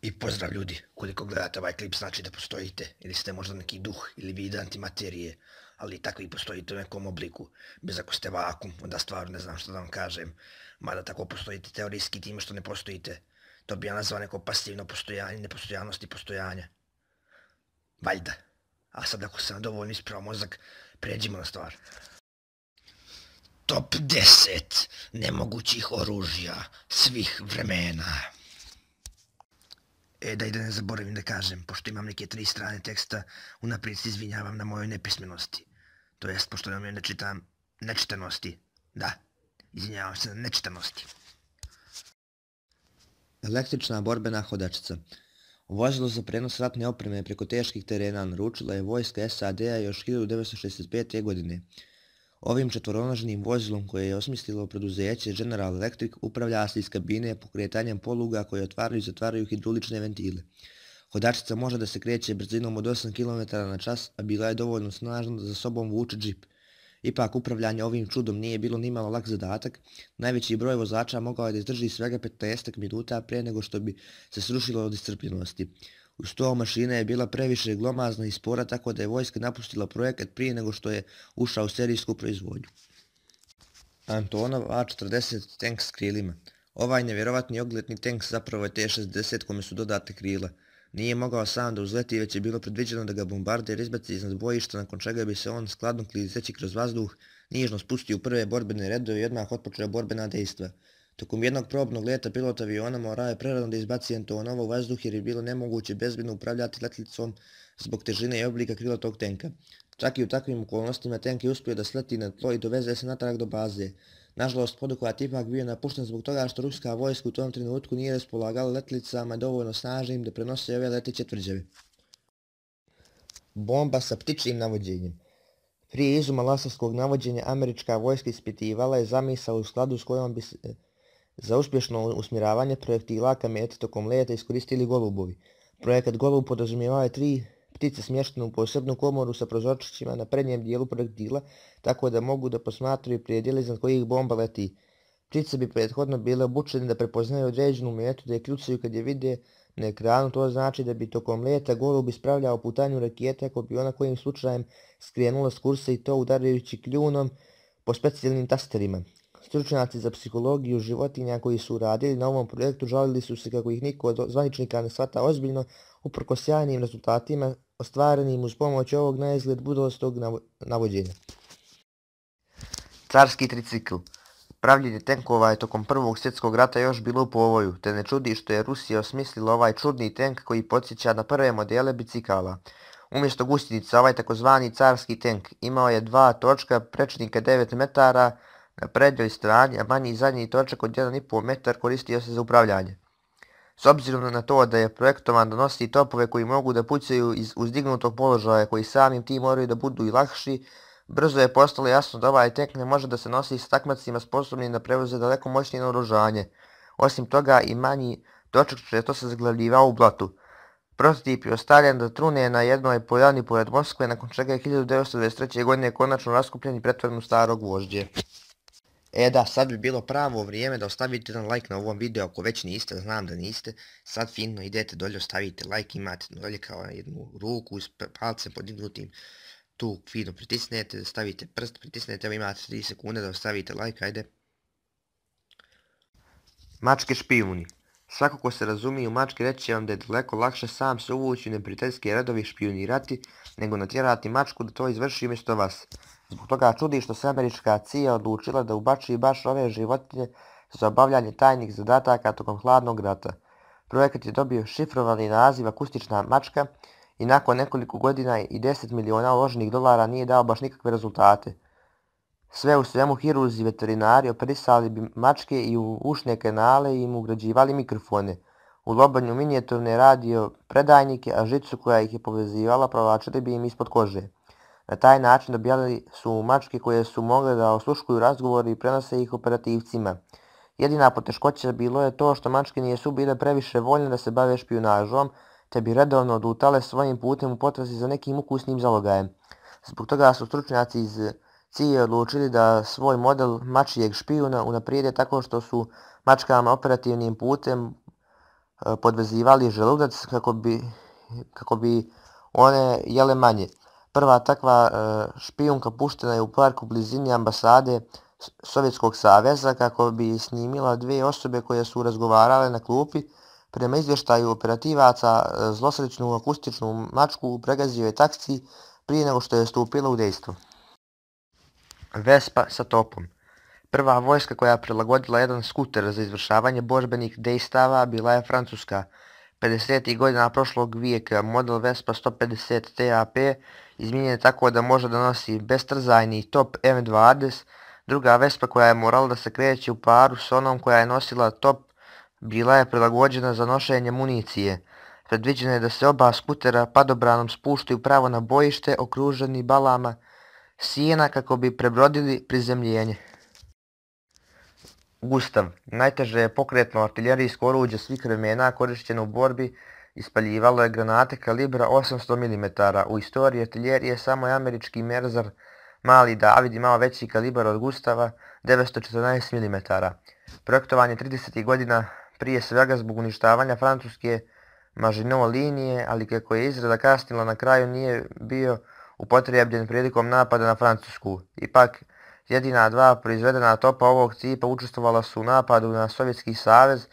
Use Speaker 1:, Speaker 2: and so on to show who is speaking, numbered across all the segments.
Speaker 1: I pozdrav ljudi, koliko gledate ovaj klip znači da postojite, ili ste možda neki duh ili vid antimaterije, ali takvi postojite u nekom obliku. Bez ako ste vakum, onda stvarno ne znam što da vam kažem, mada tako postojite teorijski time što ne postojite. To bi ja nazvao neko pasivno postojanje, nepostojanosti postojanja. Valjda. A sad ako sam dovoljno ispravo mozak, pređimo na stvar. Top 10 nemogućih oružja svih vremena. Da ne zaboravim da kažem, pošto imam neke 3 strane teksta, unaprijed se izvinjavam na mojoj nepismenosti. To jest, pošto ne čitam nečitanosti. Da, izvinjavam se na nečitanosti.
Speaker 2: Električna borbena hodačica. Vozilo za prenos ratne opreme preko teških terena naručila je vojska SAD-a još 1965. godine. Ovim četvoronožnim vozilom koje je osmislilo preduzeće General Electric upravlja se iz kabine pokretanjem poluga koje otvaraju i zatvaraju hidraulične ventile. Hodačica može da se kreće brzinom od 8 km/h, a bila je dovoljno snažna da za sobom vuče džip. Ipak upravljanje ovim čudom nije bilo nimalo lak zadatak, najveći broj vozača mogao je da izdrži svega 15 minuta pre nego što bi se srušilo od iscrpljenosti. Uz to mašina je bila previše glomazna i spora, tako da je vojska napustila projekat prije nego što je ušao u serijsku proizvodnju. Antonov A-40 tank s krilima. Ovaj nevjerovatni ogletni tank zapravo je T-60 kome su dodate krila. Nije mogao sam da uzleti, već je bilo predviđeno da ga bombarder izbaci iznad bojišta, nakon čega bi se on skladno klizeći kroz vazduh nižno spustio u prve borbene redove i odmah otpočeo borbena dejstva. Tokom jednog probnog leta pilot aviona morao je prerano da izbaci Antonova u vazduh jer je bilo nemoguće bezbedno upravljati letjelicom zbog težine i oblika krila tog tenka. Čak i u takvim okolnostima tank je uspio da sleti na tlo i doveze se natrag do baze. Nažalost, poduhvat ipak bio napušten zbog toga što ruska vojska u tom trenutku nije raspolagala letjelicama dovoljno snažnim da prenose ove leteće tvrđave. Bomba sa ptičjim navođenjem. Prije izuma laserskog navođenja američka vojska ispitivala je zamisao u skladu s kojom bi se za uspješno usmjeravanje projektila ka meti tokom leta iskoristili golubovi. Projekat Golub podrazumijevao je 3 ptice smještene u posebnu komoru sa prozorčićima na prednjem dijelu projektila, tako da mogu da posmatraju predjele iznad kojih bomba leti. Ptice bi prethodno bile obučene da prepoznaju određenu metu, da je kljucaju kad je vide na ekranu. To znači da bi tokom leta Golub ispravljao putanju rakete ako bi ona kojim slučajem skrenula s kursa i to udarajući kljunom po specijalnim tasterima. Stručnjaci za psihologiju životinja koji su radili na ovom projektu žalili su se kako ih niko od zvaničnika ne shvata ozbiljno uprkos sjajnim rezultatima ostvarenim uz pomoć ovog naizgled budalostog navođenja. Carski tricikl. Pravljenje tenkova je tokom Prvog svjetskog rata još bilo u povoju, te ne čudi što je Rusija osmislila ovaj čudni tank koji podsjeća na prve modele bicikala. Umjesto gusjenica, ovaj takozvani carski tank imao je 2 točka prečnika 9 metara na prednjoj strani, a manji zadnji točak od 1,5 metar koristio se za upravljanje. S obzirom na to da je projektovan da nosi topove koji mogu da pucaju iz uzdignutog položaja koji samim tim moraju da budu i lakši, brzo je postalo jasno da ovaj tank ne može da se nosi s takmacima sposobnim da prevoze daleko moćnije naoružanje. Osim toga i manji točak često se zaglavljivao u blatu. Prototip je ostavljen da trune na jednoj poljani pored Moskve, nakon čega je 1923. godine konačno raskupljen i pretvoren u starog gvožđe. Da, sad bi bilo pravo vrijeme da ostavite jedan like na ovom videu ako već niste, znam da niste. Sad fino idete dolje, ostavite like, imate dolje kao jednu ruku s palcem podignutim. Tu fino pritisnete, stavite prst, pritisnete, evo imate 3 sekunde da ostavite like, ajde. Mačke špijuni. Svako ko se razumije u mačke reći će vam da je daleko lakše sam se uvući u neprijateljske redovi i špijunirati, nego natjerati mačku da to izvrši umjesto vas. Zbog toga čudi što se američka CIA odlučila da ubači baš ove životinje za obavljanje tajnih zadataka tokom hladnog rata. Projekat je dobio šifrovani naziv akustična mačka i nakon nekoliko godina i 10 miliona uloženih dolara nije dao baš nikakve rezultate. Sve u svemu hirurzi i veterinari operisali bi mačke i u ušne kanale i im ugrađivali mikrofone. U lobanju minijaturne radio predajnike, a žicu koja ih je povezivala provlačili bi im ispod kože. Na taj način dobijali su mačke koje su mogle da osluškuju razgovore i prenose ih operativcima. Jedina poteškoća bilo je to što mačke nisu bile previše voljne da se bave špijunažom, te bi redovno odlutale svojim putem u potrazi za nekim ukusnim zalogajem. Zbog toga su stručnjaci iz CIA odlučili da svoj model mačijeg špijuna unaprijede tako što su mačkama operativnim putem podvezivali želudac kako bi one jele manje. Prva takva špijunka puštena je u park u blizini ambasade Sovjetskog saveza kako bi snimila dvije osobe koje su razgovarale na klupi. Prema izvještaju operativaca, zlosrečnu akustičnu mačku pregazio je taksi prije nego što je stupila u dejstvo. Vespa sa topom. Prva vojska koja je prilagodila jedan skuter za izvršavanje borbenih dejstava bila je Francuska. 50. godina prošlog vijeka model Vespa 150 TAP izmijenjen je tako da može da nosi bestrzajni top M20. Druga Vespa koja je morala da se kreće u paru s onom koja je nosila top bila je prilagođena za nošenje municije. Predviđeno je da se oba skutera padobranom spuštaju pravo na bojište okruženi balama sijena kako bi prebrodili prizemljenje. Gustav, najteže pokretno artiljerijsko oruđe svih vremena korišćeno u borbi, ispaljivalo je granate kalibra 800 mm. U istoriji artiljerije samo je američki Merzar Mali David imao veći kalibar od Gustava, 914 mm. Projektovan je 30. godina prije svega zbog uništavanja francuske Maginot linije, ali kako je izrada kasnila na kraju nije bio upotrebljen prilikom napada na Francusku. Ipak, jedina dva proizvedena topa ovog tipa učestvovala su u napadu na Sovjetski savez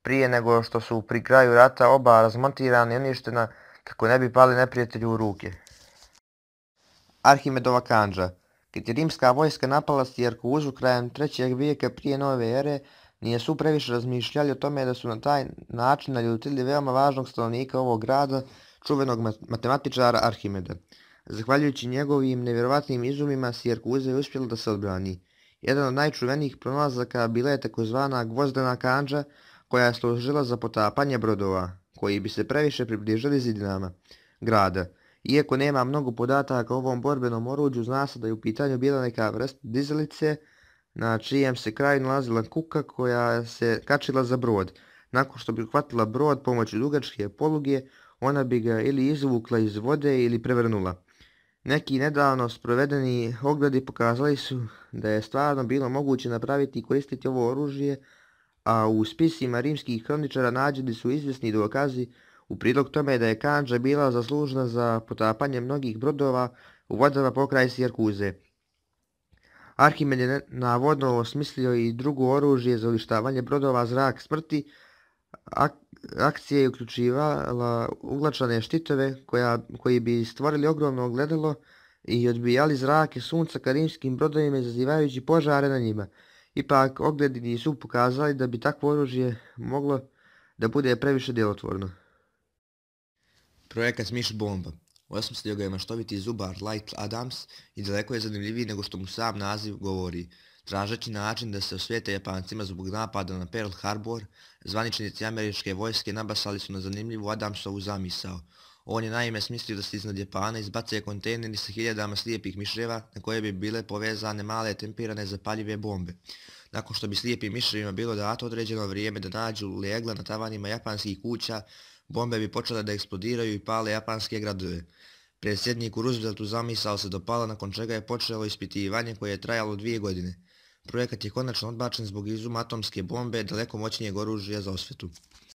Speaker 2: prije nego što su pri kraju rata oba razmontirana i uništena kako ne bi pali neprijatelju u ruke. Arhimedova kandža. Kad je rimska vojska napala Sirakuzu krajem 3. vijeka prije nove ere, nije su previše razmišljali o tome da su na taj način naljutili veoma važnog stanovnika ovog grada, čuvenog matematičara Arhimeda. Zahvaljujući njegovim nevjerovatnim izumima, Sirakuza je uspjela da se odbrani. Jedan od najčuvenijih pronalazaka bila je takozvana gvozdena kandža, koja je služila za potapanje brodova, koji bi se previše približili zidinama grada. Iako nema mnogo podataka o ovom borbenom oruđu, zna se da je u pitanju bila neka vrsta dizalice, na čijem se kraju nalazila kuka koja se kačila za brod. Nakon što bi uhvatila brod pomoću dugačke poluge, ona bi ga ili izvukla iz vode ili prevrnula. Neki nedavno sprovedeni ogledi pokazali su da je stvarno bilo moguće napraviti i koristiti ovo oružje, a u spisima rimskih kroničara nađeni su izvjesni dokazi u prilog tome da je kandža bila zaslužna za potapanje mnogih brodova u vodama pokraj Sirakuze. Arhimed je navodno osmislio i drugo oružje za uništavanje brodova Zrak smrti. Akcija je uključivala uglačane štitove koji bi stvorili ogromno ogledalo i odbijali zrake sunca ka rimskim brodovima izazivajući požare na njima. Ipak ogledi nisu pokazali da bi takvo oružje moglo da bude previše djelotvorno. Projekat Miš bomba. Osmislio ga je maštoviti zubar Light Adams i daleko je zanimljiviji nego što mu sam naziv govori. Tražeći način da se osvijete Japancima zbog napada na Pearl Harbor, zvaničnici američke vojske nabasali su na zanimljivu Adamsovu zamisao. On je naime smislio da se iznad Japana izbace kontejneri sa hiljadama slijepih miševa na koje bi bile povezane male tempirane zapaljive bombe. Nakon što bi slijepim miševima bilo dato određeno vrijeme da nađu legla na tavanima japanskih kuća, bombe bi počele da eksplodiraju i pale japanske gradove. Predsjedniku Rooseveltu zamisao se dopala, nakon čega je počelo ispitivanje koje je trajalo 2 godine. Projekat je konačno odbačen zbog izuma atomske bombe, daleko moćnijeg oružja za osvetu.